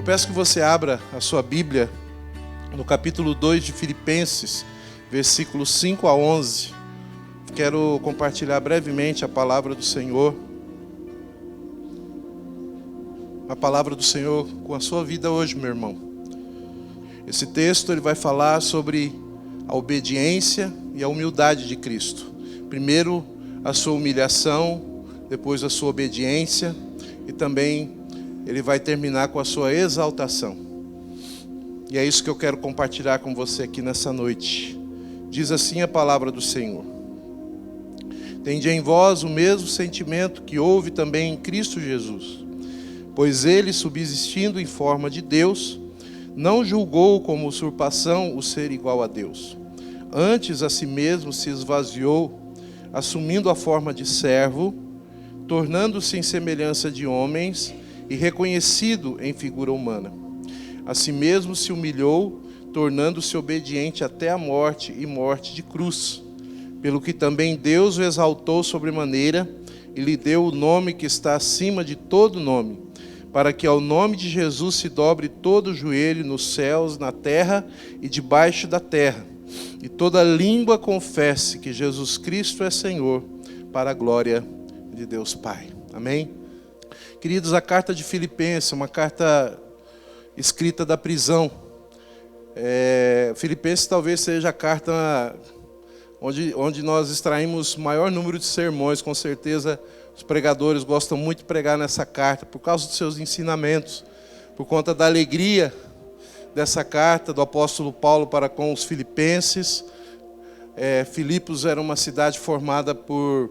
peço que você abra a sua Bíblia no capítulo 2 de Filipenses, versículos 5 a 11. Quero compartilhar brevemente a palavra do Senhor. A palavra do Senhor com a sua vida hoje, meu irmão. Esse texto ele vai falar sobre a obediência e a humildade de Cristo. Primeiro a sua humilhação, depois a sua obediência e também ele vai terminar com a sua exaltação. E é isso que eu quero compartilhar com você aqui nessa noite. Diz assim a palavra do Senhor: tende em vós o mesmo sentimento que houve também em Cristo Jesus, pois ele, subsistindo em forma de Deus, não julgou como usurpação o ser igual a Deus. Antes a si mesmo se esvaziou, assumindo a forma de servo, tornando-se em semelhança de homens e reconhecido em figura humana. A si mesmo se humilhou, tornando-se obediente até a morte e morte de cruz. Pelo que também Deus o exaltou sobremaneira e lhe deu o nome que está acima de todo nome, para que ao nome de Jesus se dobre todo o joelho nos céus, na terra e debaixo da terra, e toda língua confesse que Jesus Cristo é Senhor, para a glória de Deus Pai. Amém? Queridos, a carta de Filipenses, uma carta escrita da prisão. Filipenses talvez seja a carta onde nós extraímos o maior número de sermões. Com certeza os pregadores gostam muito de pregar nessa carta, por causa dos seus ensinamentos, por conta da alegria dessa carta do apóstolo Paulo para com os filipenses. Filipos era uma cidade formada por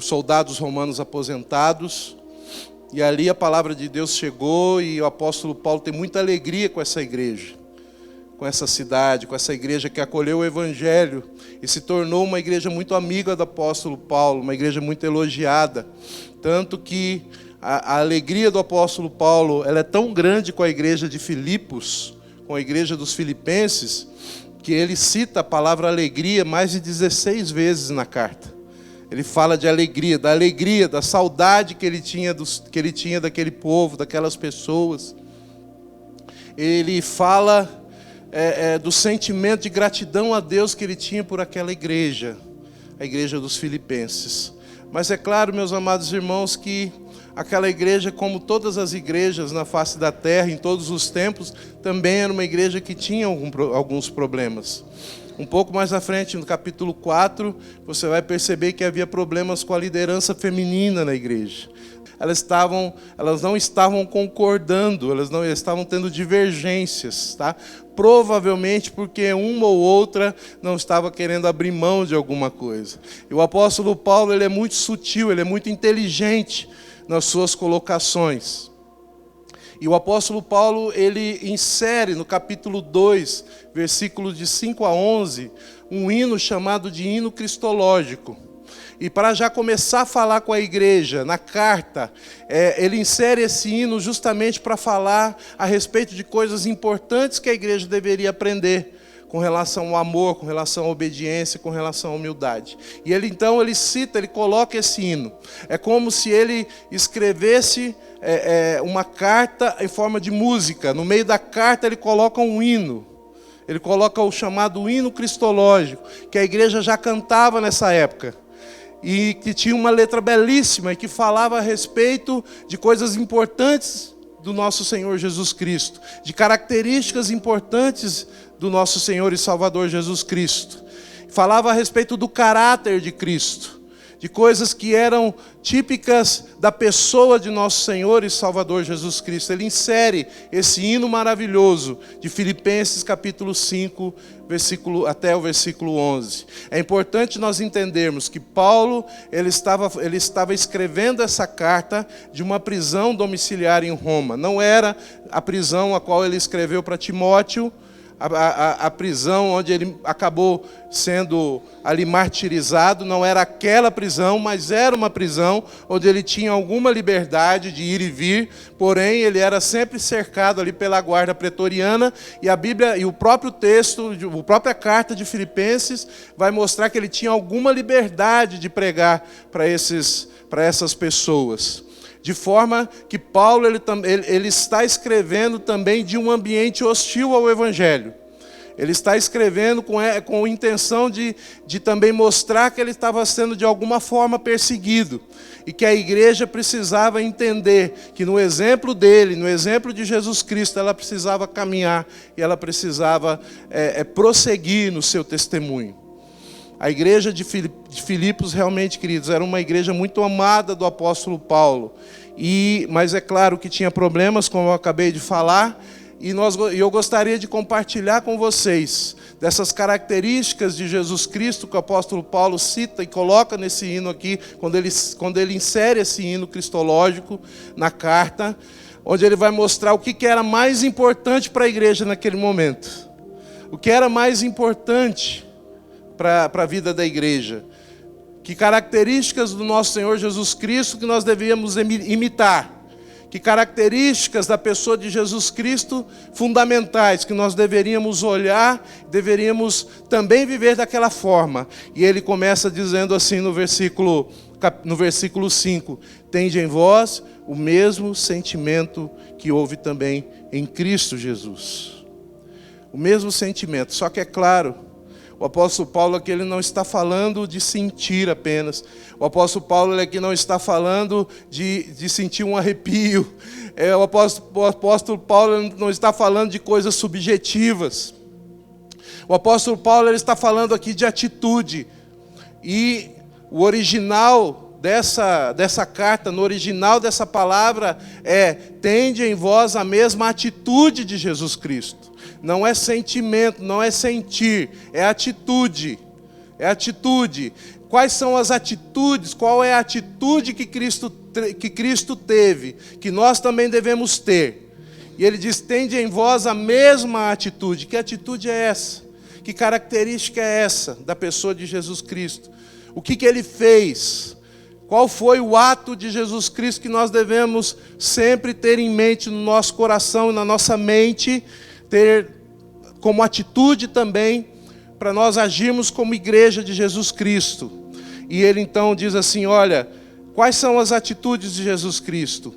soldados romanos aposentados, e ali a palavra de Deus chegou, e o apóstolo Paulo tem muita alegria com essa igreja, com essa cidade, com essa igreja que acolheu o evangelho e se tornou uma igreja muito amiga do apóstolo Paulo, uma igreja muito elogiada, tanto que a alegria do apóstolo Paulo ela é tão grande com a igreja de Filipos, com a igreja dos filipenses, que ele cita a palavra alegria mais de 16 vezes na carta. Ele fala de alegria, da saudade que ele tinha daquele povo, daquelas pessoas. Ele fala do sentimento de gratidão a Deus que ele tinha por aquela igreja, a igreja dos filipenses. Mas é claro, meus amados irmãos, que aquela igreja, como todas as igrejas na face da terra, em todos os tempos, também era uma igreja que tinha alguns problemas. Um pouco mais à frente, no capítulo 4, você vai perceber que havia problemas com a liderança feminina na igreja. Elas não estavam concordando, elas não estavam tendo divergências, tá? Provavelmente porque uma ou outra não estava querendo abrir mão de alguma coisa. E o apóstolo Paulo ele é muito sutil, ele é muito inteligente nas suas colocações. E o apóstolo Paulo, ele insere no capítulo 2, versículos de 5 a 11, um hino chamado de hino cristológico. E para já começar a falar com a igreja, na carta, ele insere esse hino justamente para falar a respeito de coisas importantes que a igreja deveria aprender, com relação ao amor, com relação à obediência, com relação à humildade. E ele então, ele coloca esse hino. É como se ele escrevesse uma carta em forma de música. No meio da carta ele coloca um hino. Ele coloca o chamado hino cristológico, que a igreja já cantava nessa época. E que tinha uma letra belíssima e que falava a respeito de coisas importantes do nosso Senhor Jesus Cristo, de características importantes do nosso Senhor e Salvador Jesus Cristo. Falava a respeito do caráter de Cristo, de coisas que eram típicas da pessoa de nosso Senhor e Salvador Jesus Cristo. Ele insere esse hino maravilhoso de Filipenses capítulo 5, até o versículo 11. É importante nós entendermos que Paulo ele estava escrevendo essa carta de uma prisão domiciliar em Roma. Não era a prisão a qual ele escreveu para Timóteo, a prisão onde ele acabou sendo ali martirizado, não era aquela prisão, mas era uma prisão onde ele tinha alguma liberdade de ir e vir, porém ele era sempre cercado ali pela guarda pretoriana, e a Bíblia e o próprio texto, a própria carta de Filipenses vai mostrar que ele tinha alguma liberdade de pregar para essas pessoas. De forma que Paulo ele está escrevendo também de um ambiente hostil ao Evangelho. Ele está escrevendo com a intenção de também mostrar que ele estava sendo de alguma forma perseguido. E que a igreja precisava entender que no exemplo dele, no exemplo de Jesus Cristo, ela precisava caminhar e ela precisava prosseguir no seu testemunho. A igreja de Filipos realmente, queridos, era uma igreja muito amada do apóstolo Paulo. Mas é claro que tinha problemas, como eu acabei de falar. E eu gostaria de compartilhar com vocês dessas características de Jesus Cristo que o apóstolo Paulo cita e coloca nesse hino aqui, quando ele insere esse hino cristológico na carta, onde ele vai mostrar o que era mais importante para a igreja naquele momento. O que era mais importante para a vida da igreja. Que características do nosso Senhor Jesus Cristo que nós devíamos imitar. Que características da pessoa de Jesus Cristo fundamentais que nós deveríamos olhar, deveríamos também viver daquela forma. E ele começa dizendo assim no versículo 5: tende em vós o mesmo sentimento que houve também em Cristo Jesus. O mesmo sentimento, só que é claro, o apóstolo Paulo aqui ele não está falando de sentir apenas. O apóstolo Paulo aqui não está falando de sentir um arrepio. O apóstolo Paulo não está falando de coisas subjetivas. O apóstolo Paulo ele está falando aqui de atitude. E o original dessa carta, no original dessa palavra tende em vós a mesma atitude de Jesus Cristo. Não é sentimento, não é sentir, é atitude. É atitude. Quais são as atitudes? Qual é a atitude que Cristo teve, que nós também devemos ter? E ele diz, tende em vós a mesma atitude. Que atitude é essa? Que característica é essa da pessoa de Jesus Cristo? O que ele fez? Qual foi o ato de Jesus Cristo que nós devemos sempre ter em mente no nosso coração e na nossa mente, ter como atitude também, para nós agirmos como igreja de Jesus Cristo. E ele então diz assim, olha, quais são as atitudes de Jesus Cristo?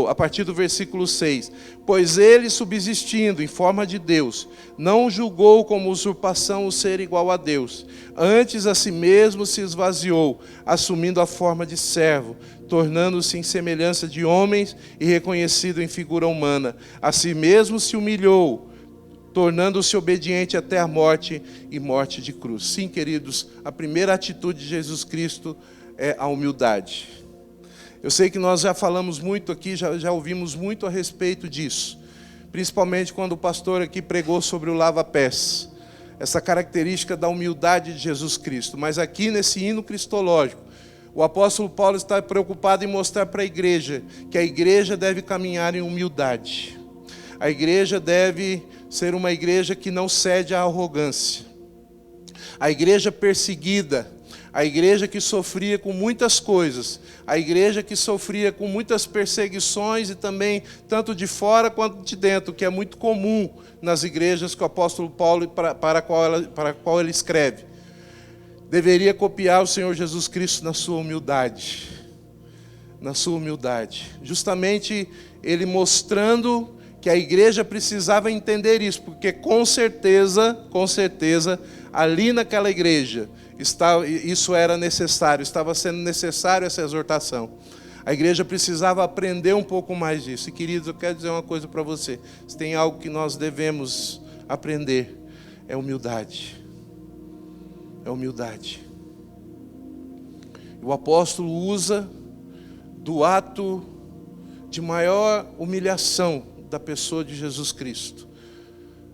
A partir do versículo 6. Pois ele, subsistindo em forma de Deus, não julgou como usurpação o ser igual a Deus. Antes a si mesmo se esvaziou, assumindo a forma de servo, tornando-se em semelhança de homens e reconhecido em figura humana. A si mesmo se humilhou, tornando-se obediente até a morte e morte de cruz. Sim, queridos, a primeira atitude de Jesus Cristo é a humildade. Eu sei que nós já falamos muito aqui, já ouvimos muito a respeito disso. Principalmente quando o pastor aqui pregou sobre o lava-pés. Essa característica da humildade de Jesus Cristo. Mas aqui nesse hino cristológico, o apóstolo Paulo está preocupado em mostrar para a igreja que a igreja deve caminhar em humildade. A igreja deve ser uma igreja que não cede à arrogância. A igreja perseguida, a igreja que sofria com muitas coisas, a igreja que sofria com muitas perseguições e também tanto de fora quanto de dentro, que é muito comum nas igrejas que o apóstolo Paulo, para a qual ele escreve. Deveria copiar o Senhor Jesus Cristo na sua humildade. Na sua humildade. Justamente ele mostrando que a igreja precisava entender isso, porque com certeza, ali naquela igreja, isso era necessário, estava sendo necessário essa exortação. A igreja precisava aprender um pouco mais disso. E queridos, eu quero dizer uma coisa para você. Se tem algo que nós devemos aprender, é humildade. É humildade. O apóstolo usa do ato de maior humilhação da pessoa de Jesus Cristo.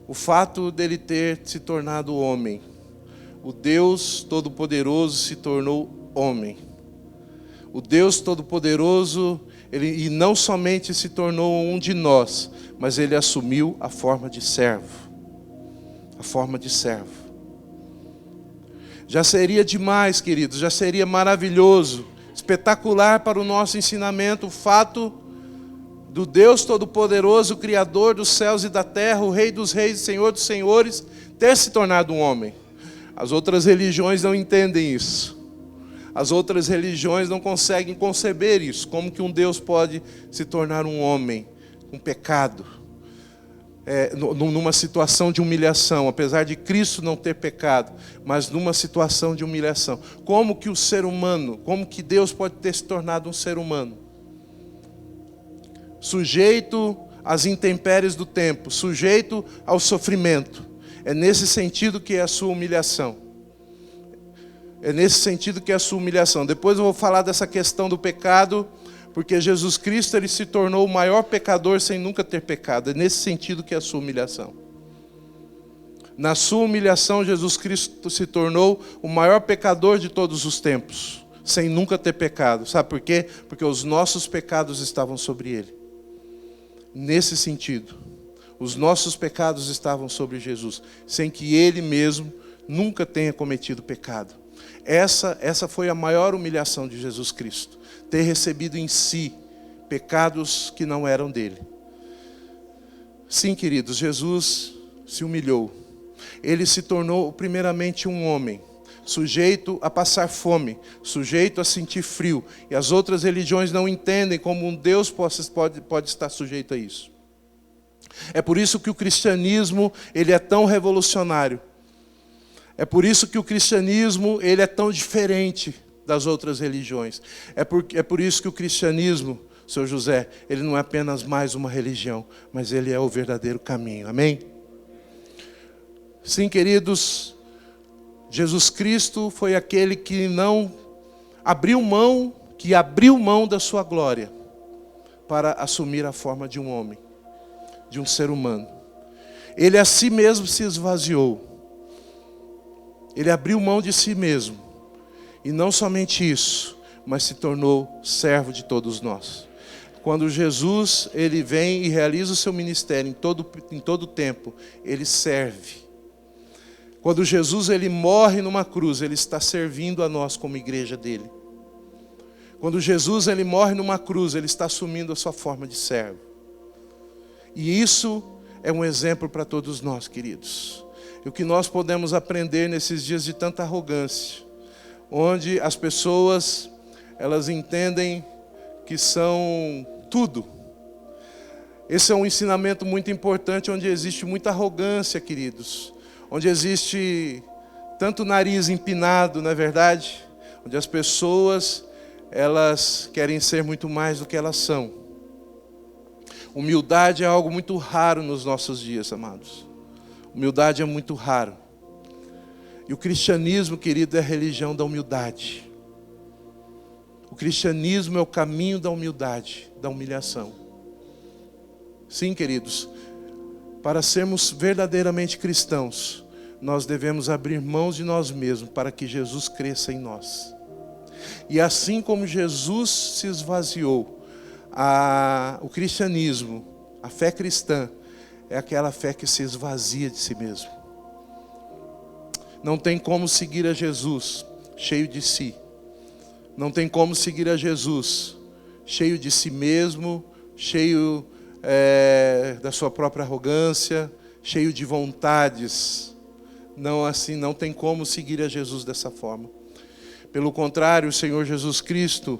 O fato dele ter se tornado homem. O Deus Todo-Poderoso se tornou homem. O Deus Todo-Poderoso, e não somente se tornou um de nós, mas ele assumiu a forma de servo. A forma de servo. Já seria demais, queridos, já seria maravilhoso, espetacular para o nosso ensinamento o fato do Deus Todo-Poderoso, Criador dos céus e da terra, o Rei dos reis e Senhor dos senhores, ter se tornado um homem. As outras religiões não entendem isso. As outras religiões não conseguem conceber isso. Como que um Deus pode se tornar um homem com pecado? Numa situação de humilhação, apesar de Cristo não ter pecado, mas numa situação de humilhação. Como que o ser humano, como que Deus pode ter se tornado um ser humano? Sujeito às intempéries do tempo, sujeito ao sofrimento. É nesse sentido que é a sua humilhação. É nesse sentido que é a sua humilhação. Depois eu vou falar dessa questão do pecado, porque Jesus Cristo ele se tornou o maior pecador sem nunca ter pecado. É nesse sentido que é a sua humilhação. Na sua humilhação, Jesus Cristo se tornou o maior pecador de todos os tempos, sem nunca ter pecado. Sabe por quê? Porque os nossos pecados estavam sobre ele. Nesse sentido, os nossos pecados estavam sobre Jesus, sem que ele mesmo nunca tenha cometido pecado. Essa foi a maior humilhação de Jesus Cristo, ter recebido em si pecados que não eram dele. Sim, queridos, Jesus se humilhou. Ele se tornou primeiramente um homem, sujeito a passar fome, sujeito a sentir frio. E as outras religiões não entendem como um Deus pode estar sujeito a isso. É por isso que o cristianismo ele é tão revolucionário. É por isso que o cristianismo ele é tão diferente das outras religiões. É por isso que o cristianismo, seu José, ele não é apenas mais uma religião, mas ele é o verdadeiro caminho. Amém? Sim, queridos, Jesus Cristo foi aquele que abriu mão da sua glória para assumir a forma de um homem, de um ser humano. Ele a si mesmo se esvaziou. Ele abriu mão de si mesmo. E não somente isso, mas se tornou servo de todos nós. Quando Jesus ele vem e realiza o seu ministério em todo tempo, ele serve. Quando Jesus ele morre numa cruz, ele está servindo a nós como igreja dele. Quando Jesus ele morre numa cruz, ele está assumindo a sua forma de servo. E isso é um exemplo para todos nós, queridos. E o que nós podemos aprender nesses dias de tanta arrogância, onde as pessoas, elas entendem que são tudo. Esse é um ensinamento muito importante, onde existe muita arrogância, queridos. Onde existe tanto nariz empinado, não é verdade? Onde as pessoas, elas querem ser muito mais do que elas são. Humildade é algo muito raro nos nossos dias, amados. Humildade é muito raro. E o cristianismo, querido, é a religião da humildade. O cristianismo é o caminho da humildade, da humilhação. Sim, queridos, para sermos verdadeiramente cristãos, nós devemos abrir mãos de nós mesmos para que Jesus cresça em nós. E assim como Jesus se esvaziou, o cristianismo, a fé cristã, é aquela fé que se esvazia de si mesmo. Não tem como seguir a Jesus cheio de si. Não tem como seguir a Jesus cheio de si mesmo, cheio da sua própria arrogância, cheio de vontades. Não assim, não tem como seguir a Jesus dessa forma. Pelo contrário, o Senhor Jesus Cristo,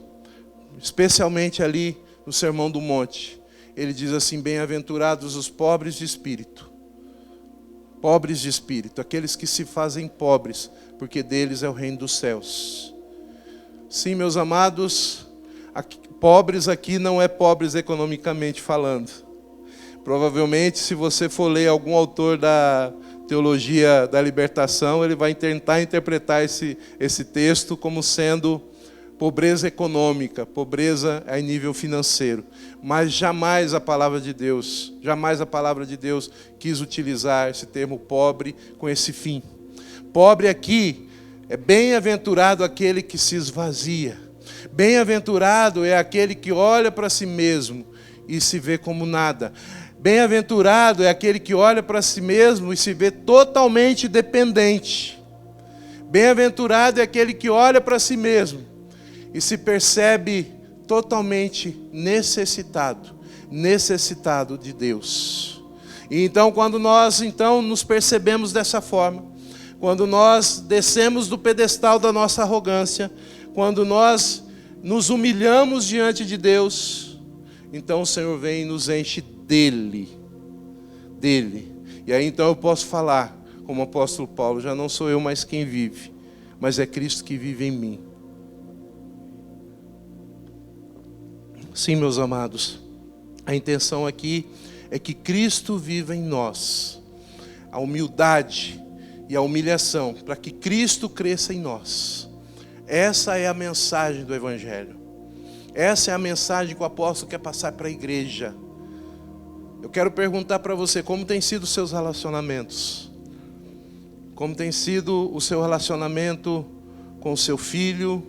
especialmente ali no Sermão do Monte, ele diz assim: bem-aventurados os pobres de espírito. Pobres de espírito, aqueles que se fazem pobres, porque deles é o reino dos céus. Sim, meus amados, pobres aqui não é pobres economicamente falando. Provavelmente, se você for ler algum autor da teologia da libertação, ele vai tentar interpretar esse texto como sendo pobreza econômica, pobreza em nível financeiro. Mas jamais a palavra de Deus quis utilizar esse termo pobre com esse fim. Pobre aqui é bem-aventurado aquele que se esvazia. Bem-aventurado é aquele que olha para si mesmo e se vê como nada. Bem-aventurado é aquele que olha para si mesmo e se vê totalmente dependente. Bem-aventurado é aquele que olha para si mesmo e se percebe totalmente necessitado de Deus. E então, quando nós nos percebemos dessa forma, quando nós descemos do pedestal da nossa arrogância, quando nós nos humilhamos diante de Deus, então o Senhor vem e nos enche dele. E aí então eu posso falar, como o apóstolo Paulo, já não sou eu mais quem vive, mas é Cristo que vive em mim. Sim, meus amados, a intenção aqui é que Cristo viva em nós. A humildade e a humilhação, para que Cristo cresça em nós. Essa é a mensagem do Evangelho. Essa é a mensagem que o apóstolo quer passar para a igreja. Eu quero perguntar para você, como tem sido os seus relacionamentos? Como tem sido o seu relacionamento com o seu filho?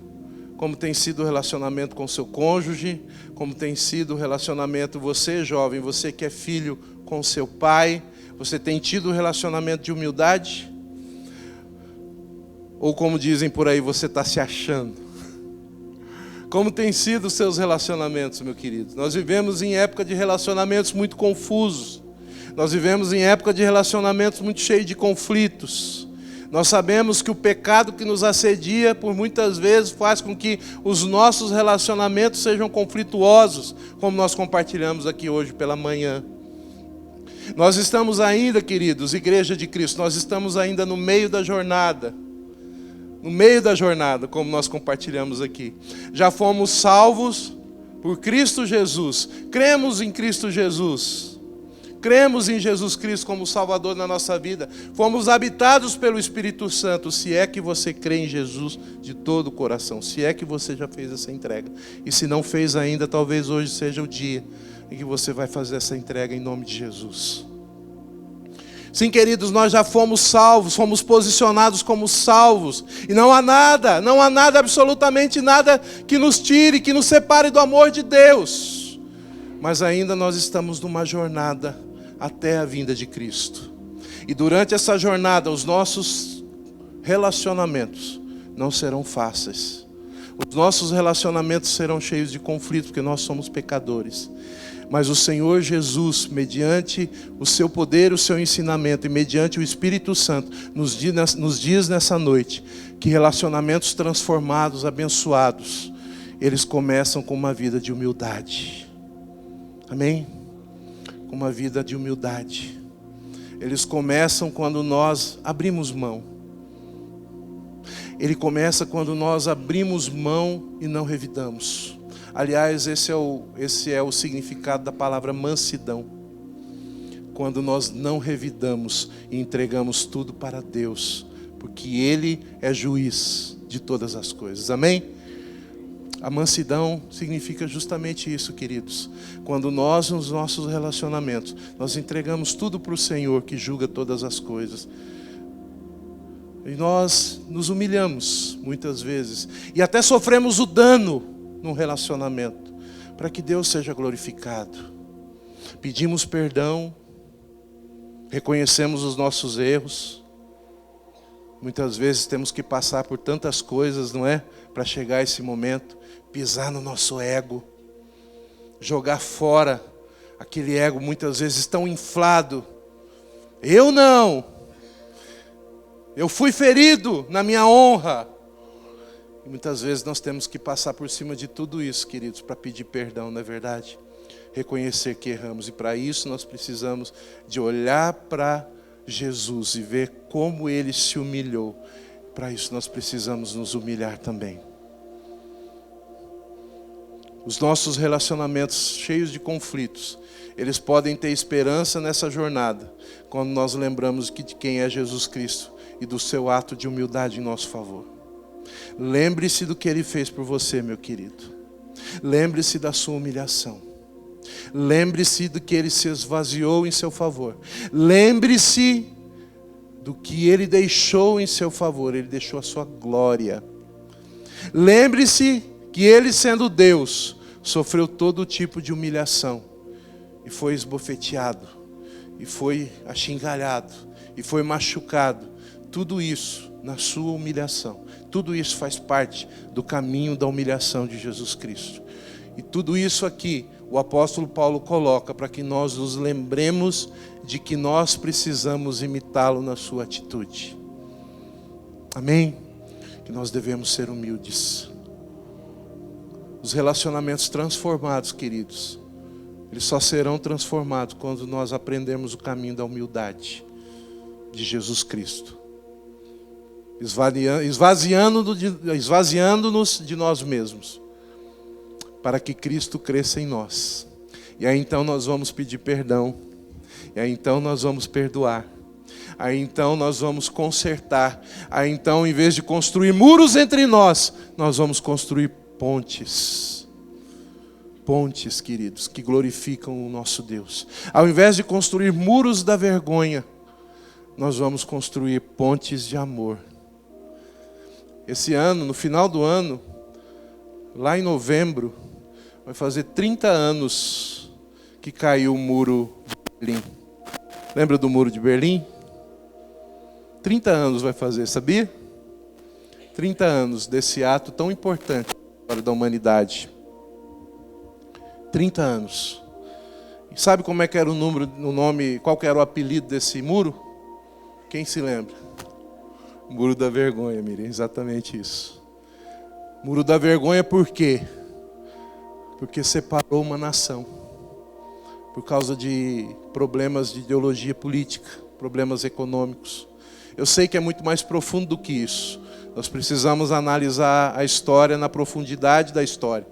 Como tem sido o relacionamento com o seu cônjuge? Como tem sido o relacionamento, você jovem, você que é filho, com o seu pai? Você tem tido um relacionamento de humildade? Ou como dizem por aí, você está se achando? Como tem sido os seus relacionamentos, meu querido? Nós vivemos em época de relacionamentos muito confusos. Nós vivemos em época de relacionamentos muito cheios de conflitos. Nós sabemos que o pecado que nos assedia, por muitas vezes, faz com que os nossos relacionamentos sejam conflituosos, como nós compartilhamos aqui hoje pela manhã. Nós estamos ainda, queridos, Igreja de Cristo, nós estamos ainda no meio da jornada. No meio da jornada, como nós compartilhamos aqui. Já fomos salvos por Cristo Jesus. Cremos em Cristo Jesus. Cremos em Jesus Cristo como Salvador na nossa vida. Fomos habitados pelo Espírito Santo. Se é que você crê em Jesus de todo o coração. Se é que você já fez essa entrega. E se não fez ainda, talvez hoje seja o dia em que você vai fazer essa entrega em nome de Jesus. Sim, queridos, nós já fomos salvos, fomos posicionados como salvos. E não há nada, absolutamente nada que nos tire, que nos separe do amor de Deus. Mas ainda nós estamos numa jornada até a vinda de Cristo. E durante essa jornada, os nossos relacionamentos não serão fáceis. Os nossos relacionamentos serão cheios de conflitos, porque nós somos pecadores. Mas o Senhor Jesus, mediante o seu poder, o seu ensinamento e mediante o Espírito Santo, nos diz nessa noite que relacionamentos transformados, abençoados, eles começam com uma vida de humildade. Amém? Com uma vida de humildade. Eles começam quando nós abrimos mão. Ele começa quando nós abrimos mão e não revidamos. Aliás, esse é o significado da palavra mansidão. Quando nós não revidamos e entregamos tudo para Deus, porque Ele é juiz de todas as coisas. Amém? A mansidão significa justamente isso, queridos. Quando nós, nos nossos relacionamentos, nós entregamos tudo para o Senhor que julga todas as coisas. E nós nos humilhamos muitas vezes. E até sofremos o dano num relacionamento, para que Deus seja glorificado. Pedimos perdão, reconhecemos os nossos erros. Muitas vezes temos que passar por tantas coisas, não é? Para chegar a esse momento, pisar no nosso ego, jogar fora aquele ego muitas vezes tão inflado. Eu não, eu fui ferido na minha honra. E muitas vezes nós temos que passar por cima de tudo isso, queridos, para pedir perdão, não é verdade? Reconhecer que erramos. E para isso nós precisamos de olhar para Jesus e ver como Ele se humilhou. Para isso nós precisamos nos humilhar também. Os nossos relacionamentos cheios de conflitos, eles podem ter esperança nessa jornada, quando nós lembramos de quem é Jesus Cristo e do seu ato de humildade em nosso favor. Lembre-se do que Ele fez por você, meu querido. Lembre-se da sua humilhação. Lembre-se do que Ele se esvaziou em seu favor. Lembre-se do que Ele deixou em seu favor. Ele deixou a sua glória. Lembre-se que Ele, sendo Deus, sofreu todo tipo de humilhação. E foi esbofeteado. E foi achingalhado. E foi machucado. Tudo isso na sua humilhação. Tudo isso faz parte do caminho da humilhação de Jesus Cristo. E tudo isso aqui, o apóstolo Paulo coloca para que nós nos lembremos de que nós precisamos imitá-lo na sua atitude. Amém? Que nós devemos ser humildes. Os relacionamentos transformados, queridos, eles só serão transformados quando nós aprendermos o caminho da humildade de Jesus Cristo. Esvaziando-nos de nós mesmos, para que Cristo cresça em nós. E aí então nós vamos pedir perdão. E aí então nós vamos perdoar. Aí então nós vamos consertar. Aí então, em vez de construir muros entre nós, nós vamos construir pontes. Pontes, queridos, que glorificam o nosso Deus. Ao invés de construir muros da vergonha, nós vamos construir pontes de amor. Esse ano, no final do ano, lá em novembro, vai fazer 30 anos que caiu o muro de Berlim. Lembra do muro de Berlim? 30 anos vai fazer, sabia? 30 anos desse ato tão importante na história da humanidade. 30 anos. E sabe como é que era o nome, qual que era o apelido desse muro? Quem se lembra? Muro da vergonha, Miriam, exatamente isso. Muro da vergonha por quê? Porque separou uma nação. Por causa de problemas de ideologia política, problemas econômicos. Eu sei que é muito mais profundo do que isso. Nós precisamos analisar a história na profundidade da história.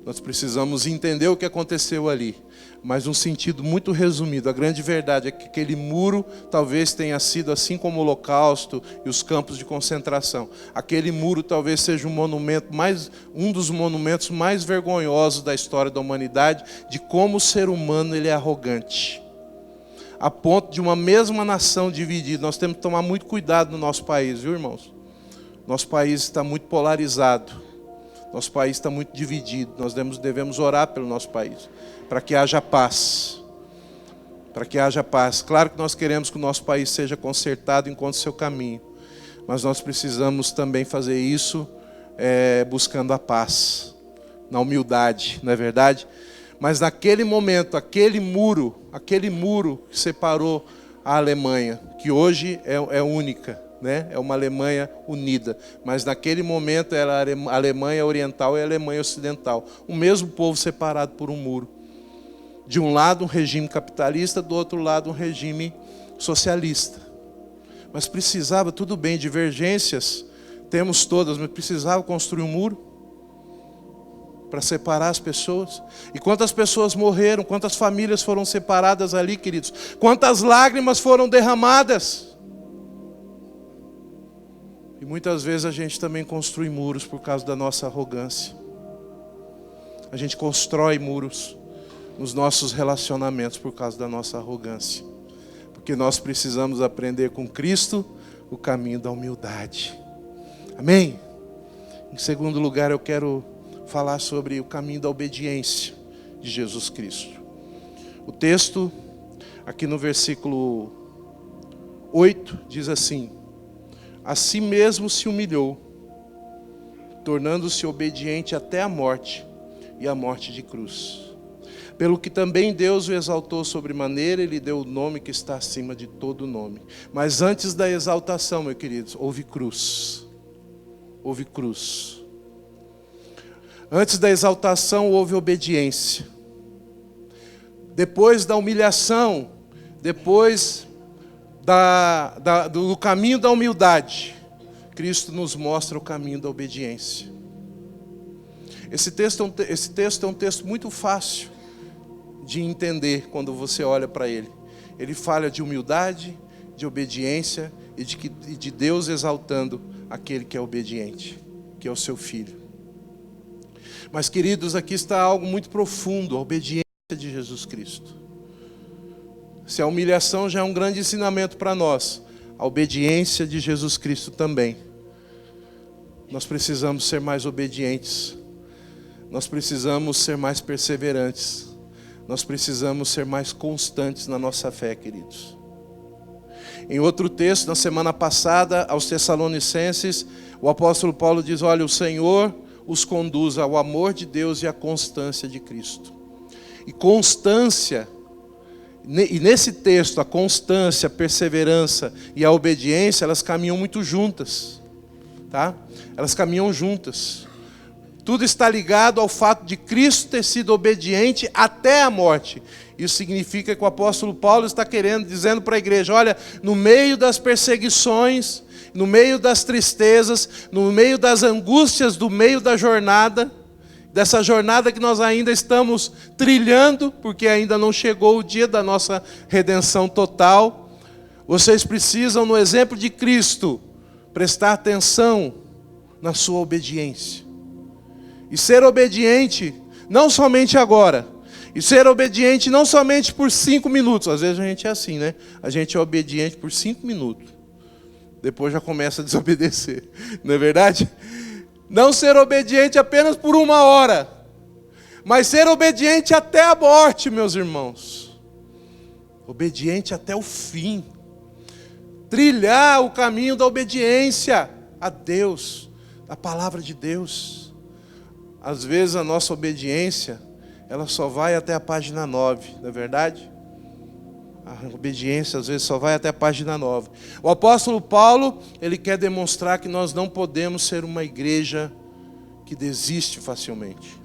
Nós precisamos entender o que aconteceu ali. Mas num sentido muito resumido, a grande verdade é que aquele muro talvez tenha sido assim como o Holocausto e os campos de concentração. Aquele muro talvez seja um dos monumentos mais vergonhosos da história da humanidade, de como o ser humano ele é arrogante. A ponto de uma mesma nação dividida. Nós temos que tomar muito cuidado no nosso país, viu, irmãos? Nosso país está muito polarizado. Nosso país está muito dividido. Nós devemos orar pelo nosso país, para que haja paz. Para que haja paz. Claro que nós queremos que o nosso país seja consertado e encontre seu caminho. Mas nós precisamos também fazer isso buscando a paz, na humildade, não é verdade? Mas naquele momento, aquele muro que separou a Alemanha, que hoje é única, né? É uma Alemanha unida. Mas naquele momento era a Alemanha Oriental e a Alemanha Ocidental. O mesmo povo separado por um muro. De um lado um regime capitalista, do outro lado um regime socialista. Mas precisava, tudo bem, divergências temos todas, mas precisava construir um muro para separar as pessoas. E quantas pessoas morreram, quantas famílias foram separadas ali, queridos. Quantas lágrimas foram derramadas. E muitas vezes a gente também constrói muros por causa da nossa arrogância. A gente constrói muros nos nossos relacionamentos por causa da nossa arrogância. Porque nós precisamos aprender com Cristo o caminho da humildade. Amém? Em segundo lugar, eu quero falar sobre o caminho da obediência de Jesus Cristo. O texto, aqui no versículo 8, diz assim: a si mesmo se humilhou, tornando-se obediente até a morte, e a morte de cruz. Pelo que também Deus o exaltou sobremaneira e lhe deu o nome que está acima de todo nome. Mas antes da exaltação, meus queridos, houve cruz. Houve cruz. Antes da exaltação houve obediência. Depois da humilhação, depois do caminho da humildade, Cristo nos mostra o caminho da obediência. Esse texto é um texto muito fácil de entender quando você olha para ele. Ele fala de humildade, de obediência e de Deus exaltando aquele que é obediente, que é o seu filho. Mas, queridos, aqui está algo muito profundo, a obediência de Jesus Cristo. Se a humilhação já é um grande ensinamento para nós, a obediência de Jesus Cristo também. Nós precisamos ser mais obedientes. Nós precisamos ser mais perseverantes. Nós precisamos ser mais constantes na nossa fé, queridos. Em outro texto, na semana passada, aos Tessalonicenses, o apóstolo Paulo diz: olha, o Senhor os conduz ao amor de Deus e à constância de Cristo. E constância, e nesse texto, a constância, a perseverança e a obediência, elas caminham muito juntas, tá? Elas caminham juntas. Tudo está ligado ao fato de Cristo ter sido obediente até a morte. Isso significa que o apóstolo Paulo está dizendo para a igreja, olha, no meio das perseguições, no meio das tristezas, no meio das angústias, do meio da jornada, dessa jornada que nós ainda estamos trilhando, porque ainda não chegou o dia da nossa redenção total, vocês precisam, no exemplo de Cristo, prestar atenção na sua obediência. E ser obediente, não somente agora, e ser obediente não somente por 5 minutos, às vezes a gente é assim, né? A gente é obediente por 5 minutos, depois já começa a desobedecer, não é verdade? Não ser obediente apenas por 1 hora, mas ser obediente até a morte, meus irmãos. Obediente até o fim. Trilhar o caminho da obediência a Deus, a palavra de Deus. Às vezes a nossa obediência, ela só vai até a página 9, não é verdade? A obediência às vezes só vai até a página 9. O apóstolo Paulo, ele quer demonstrar que nós não podemos ser uma igreja que desiste facilmente.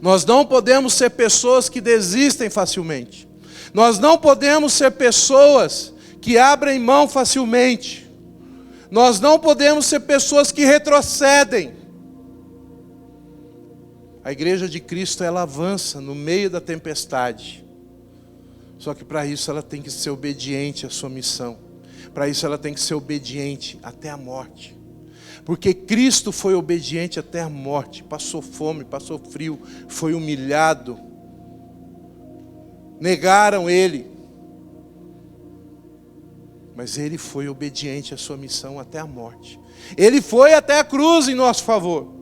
Nós não podemos ser pessoas que desistem facilmente. Nós não podemos ser pessoas que abrem mão facilmente. Nós não podemos ser pessoas que retrocedem. A igreja de Cristo, ela avança no meio da tempestade. Só que para isso ela tem que ser obediente à sua missão. Para isso ela tem que ser obediente até a morte. Porque Cristo foi obediente até a morte. Passou fome, passou frio, foi humilhado. Negaram Ele. Mas Ele foi obediente à sua missão até a morte. Ele foi até a cruz em nosso favor.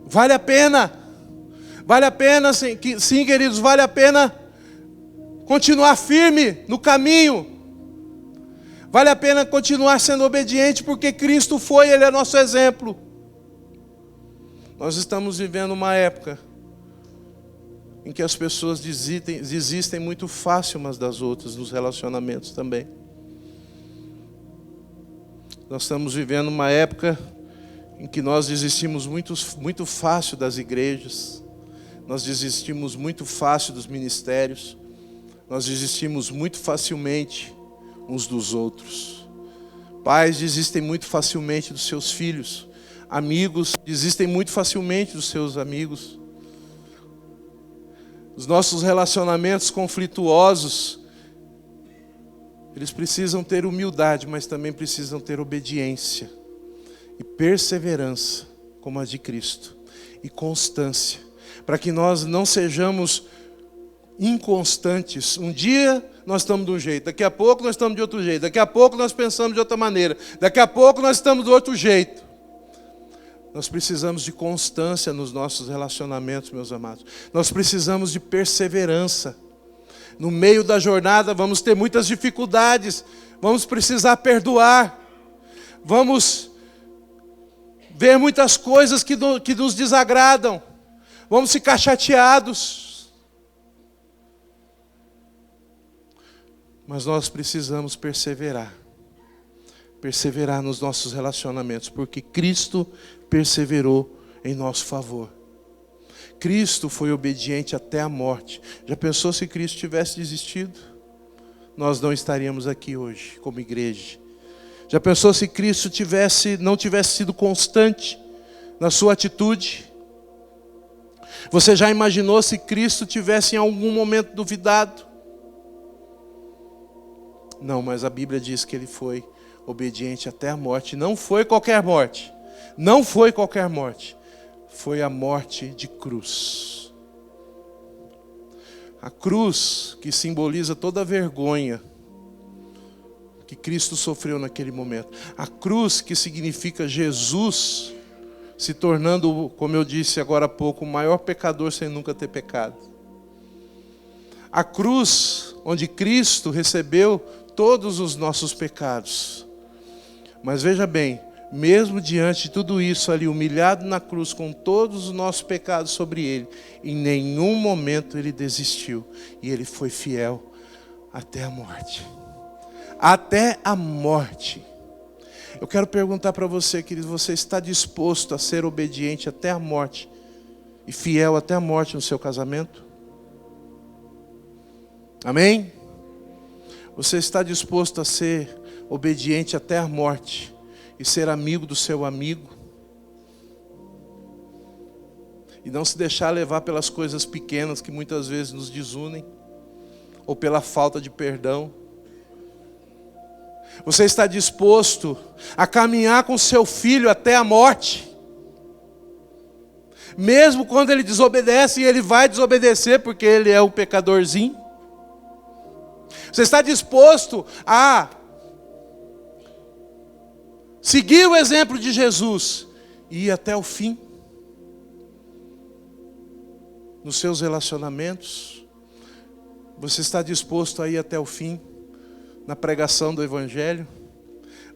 Vale a pena. Vale a pena, sim, queridos, vale a pena continuar firme no caminho. Vale a pena continuar sendo obediente, porque Cristo foi, Ele é nosso exemplo. Nós estamos vivendo uma época em que as pessoas desistem muito fácil umas das outras, nos relacionamentos também. Nós estamos vivendo uma época em que nós desistimos muito fácil das igrejas. Nós desistimos muito fácil dos ministérios. Nós desistimos muito facilmente uns dos outros. Pais desistem muito facilmente dos seus filhos. Amigos desistem muito facilmente dos seus amigos. Os nossos relacionamentos conflituosos, eles precisam ter humildade, mas também precisam ter obediência e perseverança, como a de Cristo, e constância, para que nós não sejamos inconstantes. Um dia nós estamos de um jeito, daqui a pouco nós estamos de outro jeito, daqui a pouco nós pensamos de outra maneira, daqui a pouco nós estamos de outro jeito. Nós precisamos de constância nos nossos relacionamentos, meus amados. Nós precisamos de perseverança. No meio da jornada vamos ter muitas dificuldades, vamos precisar perdoar, vamos ver muitas coisas que nos desagradam, vamos ficar chateados. Mas nós precisamos perseverar nos nossos relacionamentos, porque Cristo perseverou em nosso favor. Cristo foi obediente até a morte. Já pensou se Cristo tivesse desistido? Nós não estaríamos aqui hoje como igreja. Já pensou se Cristo não tivesse sido constante na sua atitude? Você já imaginou se Cristo tivesse em algum momento duvidado? Não, mas a Bíblia diz que Ele foi obediente até a morte. Não foi qualquer morte. Não foi qualquer morte. Foi a morte de cruz. A cruz que simboliza toda a vergonha que Cristo sofreu naquele momento. A cruz que significa Jesus se tornando, como eu disse agora há pouco, o maior pecador sem nunca ter pecado. A cruz onde Cristo recebeu todos os nossos pecados. Mas veja bem, mesmo diante de tudo isso ali, humilhado na cruz com todos os nossos pecados sobre Ele, em nenhum momento Ele desistiu. E Ele foi fiel até a morte. Até a morte. Eu quero perguntar para você, querido, você está disposto a ser obediente até a morte e fiel até a morte no seu casamento? Amém? Você está disposto a ser obediente até a morte e ser amigo do seu amigo? E não se deixar levar pelas coisas pequenas que muitas vezes nos desunem, ou pela falta de perdão? Você está disposto a caminhar com seu filho até a morte? Mesmo quando ele desobedece, e ele vai desobedecer porque ele é um pecadorzinho? Você está disposto a seguir o exemplo de Jesus e ir até o fim? Nos seus relacionamentos, você está disposto a ir até o fim? Na pregação do Evangelho?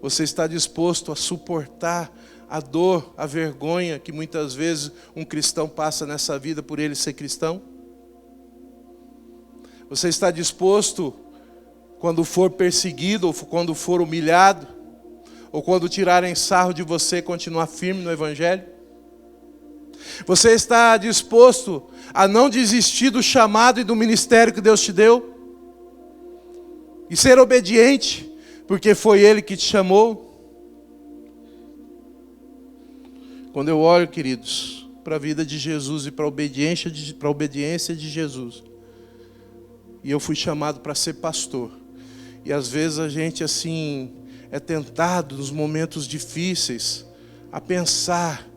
Você está disposto a suportar a dor, a vergonha que muitas vezes um cristão passa nessa vida por ele ser cristão? Você está disposto, quando for perseguido, ou quando for humilhado, ou quando tirarem sarro de você, continuar firme no Evangelho? Você está disposto a não desistir do chamado e do ministério que Deus te deu? E ser obediente, porque foi Ele que te chamou? Quando eu olho, queridos, para a vida de Jesus e para a obediência de Jesus, e eu fui chamado para ser pastor, e às vezes a gente assim é tentado nos momentos difíceis a pensar: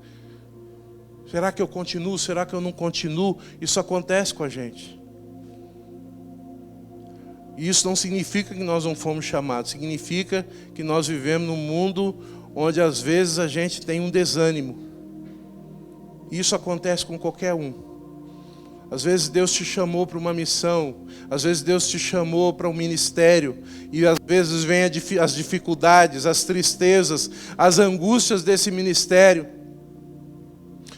será que eu continuo? Será que eu não continuo? Isso acontece com a gente. E isso não significa que nós não fomos chamados. Significa que nós vivemos num mundo onde às vezes a gente tem um desânimo. Isso acontece com qualquer um. Às vezes Deus te chamou para uma missão. Às vezes Deus te chamou para um ministério. E às vezes vem as dificuldades, as tristezas, as angústias desse ministério,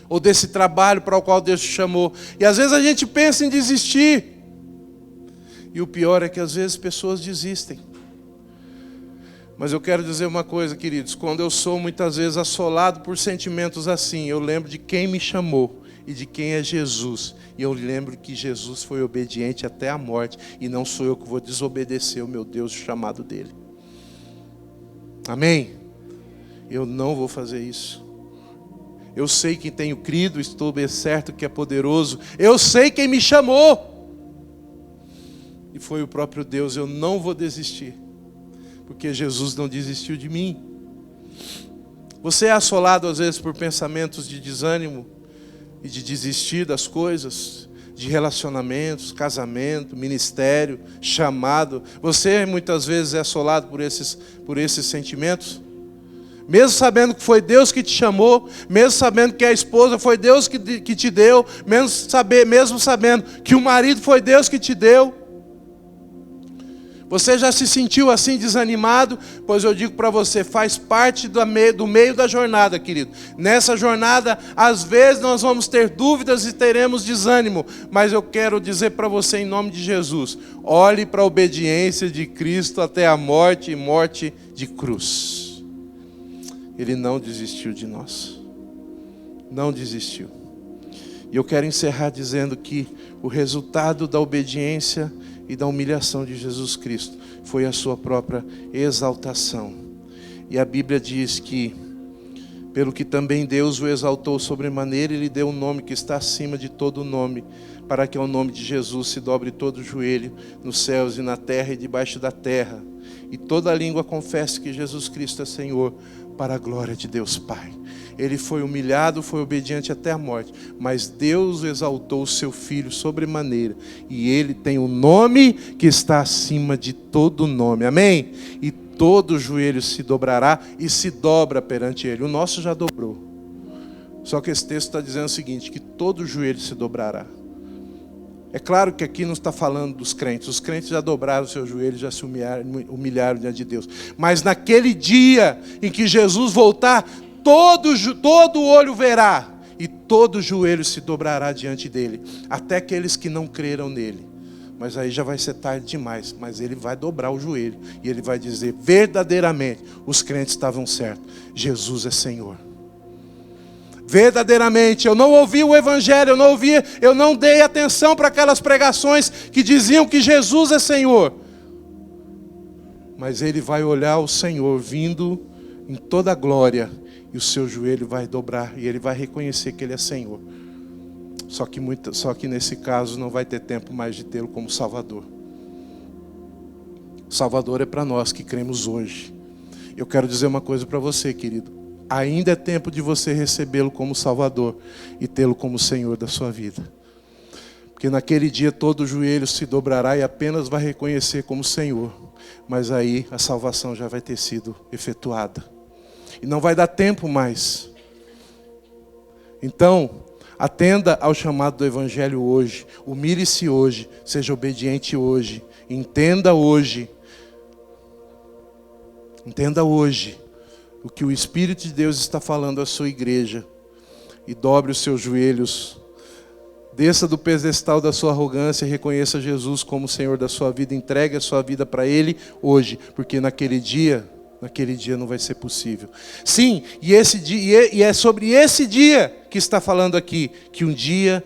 ou desse trabalho para o qual Deus te chamou. E às vezes a gente pensa em desistir. E o pior é que às vezes pessoas desistem. Mas eu quero dizer uma coisa, queridos. Quando eu sou muitas vezes assolado por sentimentos assim, eu lembro de quem me chamou e de quem é Jesus. E eu lembro que Jesus foi obediente até a morte. E não sou eu que vou desobedecer o meu Deus, o chamado dele. Amém? Eu não vou fazer isso. Eu sei quem tenho crido, estou bem certo que é poderoso. Eu sei quem me chamou. E foi o próprio Deus. Eu não vou desistir, porque Jesus não desistiu de mim. Você é assolado às vezes por pensamentos de desânimo e de desistir das coisas, de relacionamentos, casamento, ministério, chamado. Você muitas vezes é assolado por esses sentimentos? Mesmo sabendo que foi Deus que te chamou, mesmo sabendo que a esposa foi Deus que te deu, mesmo sabendo que o marido foi Deus que te deu. Você já se sentiu assim desanimado? Pois eu digo para você, faz parte do meio da jornada, querido. Nessa jornada, às vezes nós vamos ter dúvidas e teremos desânimo. Mas eu quero dizer para você em nome de Jesus, olhe para a obediência de Cristo até a morte e morte de cruz. Ele não desistiu de nós. Não desistiu. E eu quero encerrar dizendo que o resultado da obediência e da humilhação de Jesus Cristo foi a sua própria exaltação. E a Bíblia diz que, pelo que também Deus o exaltou sobremaneira, e lhe deu um nome que está acima de todo nome, para que ao nome de Jesus se dobre todo o joelho, nos céus e na terra e debaixo da terra, e toda língua confesse que Jesus Cristo é Senhor, para a glória de Deus Pai. Ele foi humilhado, foi obediente até a morte, mas Deus exaltou o seu Filho sobremaneira, e Ele tem um nome que está acima de todo nome, amém? E todo joelho se dobrará e se dobra perante Ele. O nosso já dobrou, só que esse texto está dizendo o seguinte, que todo joelho se dobrará. É claro que aqui não está falando dos crentes. Os crentes já dobraram o seu joelho, já se humilharam diante de Deus. Mas naquele dia em que Jesus voltar, todo olho verá e todo joelho se dobrará diante dele. Até aqueles que não creram nele. Mas aí já vai ser tarde demais. Mas ele vai dobrar o joelho e ele vai dizer: verdadeiramente, os crentes estavam certos. Jesus é Senhor. Verdadeiramente, eu não ouvi o Evangelho, eu não dei atenção para aquelas pregações que diziam que Jesus é Senhor. Mas ele vai olhar o Senhor vindo em toda a glória, e o seu joelho vai dobrar, e ele vai reconhecer que ele é Senhor. Só que nesse caso não vai ter tempo mais de tê-lo como Salvador. Salvador é para nós que cremos hoje. Eu quero dizer uma coisa para você, querido. Ainda é tempo de você recebê-lo como Salvador e tê-lo como Senhor da sua vida. Porque naquele dia todo joelho se dobrará e apenas vai reconhecer como Senhor. Mas aí a salvação já vai ter sido efetuada. E não vai dar tempo mais. Então, atenda ao chamado do Evangelho hoje. Humilhe-se hoje. Seja obediente hoje. Entenda hoje. Entenda hoje o que o Espírito de Deus está falando à sua igreja. E dobre os seus joelhos. Desça do pedestal da sua arrogância e reconheça Jesus como Senhor da sua vida. Entregue a sua vida para Ele hoje. Porque naquele dia não vai ser possível. Sim, e é sobre esse dia que está falando aqui. Que um dia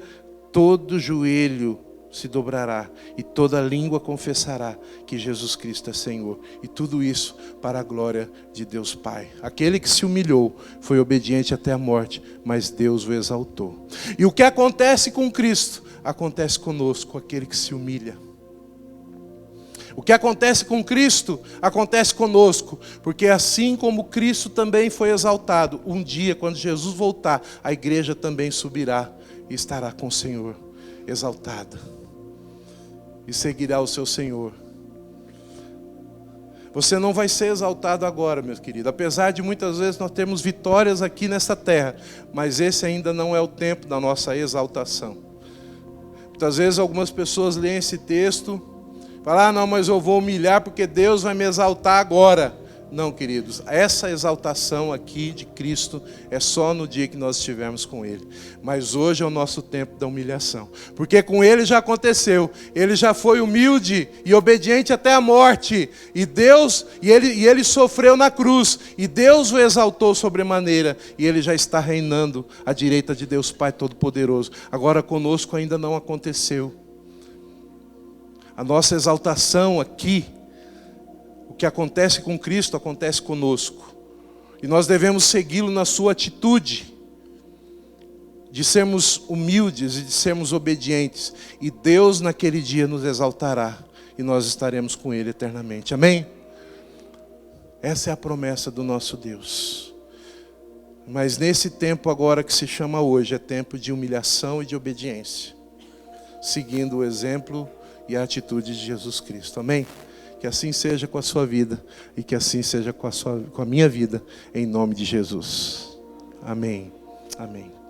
todo joelho se dobrará e toda língua confessará que Jesus Cristo é Senhor. E tudo isso para a glória de Deus Pai. Aquele que se humilhou foi obediente até a morte, mas Deus o exaltou. E o que acontece com Cristo, acontece conosco, aquele que se humilha. O que acontece com Cristo, acontece conosco. Porque assim como Cristo também foi exaltado, um dia, quando Jesus voltar, a igreja também subirá e estará com o Senhor, exaltada. E seguirá o seu Senhor. Você não vai ser exaltado agora, meu querido. Apesar de muitas vezes nós termos vitórias aqui nessa terra. Mas esse ainda não é o tempo da nossa exaltação. Muitas vezes algumas pessoas leem esse texto. Falam, não, mas eu vou humilhar porque Deus vai me exaltar agora. Não, queridos, essa exaltação aqui de Cristo é só no dia que nós estivermos com Ele. Mas hoje é o nosso tempo da humilhação. Porque com Ele já aconteceu. Ele já foi humilde e obediente até a morte. E Ele sofreu na cruz. E Deus o exaltou sobremaneira. E Ele já está reinando à direita de Deus Pai Todo-Poderoso. Agora conosco ainda não aconteceu. A nossa exaltação aqui, o que acontece com Cristo, acontece conosco. E nós devemos segui-lo na sua atitude, de sermos humildes e de sermos obedientes. E Deus naquele dia nos exaltará, e nós estaremos com Ele eternamente. Amém? Essa é a promessa do nosso Deus. Mas nesse tempo agora que se chama hoje, é tempo de humilhação e de obediência, seguindo o exemplo e a atitude de Jesus Cristo. Amém? Que assim seja com a sua vida e que assim seja com a minha vida, em nome de Jesus. Amém. Amém.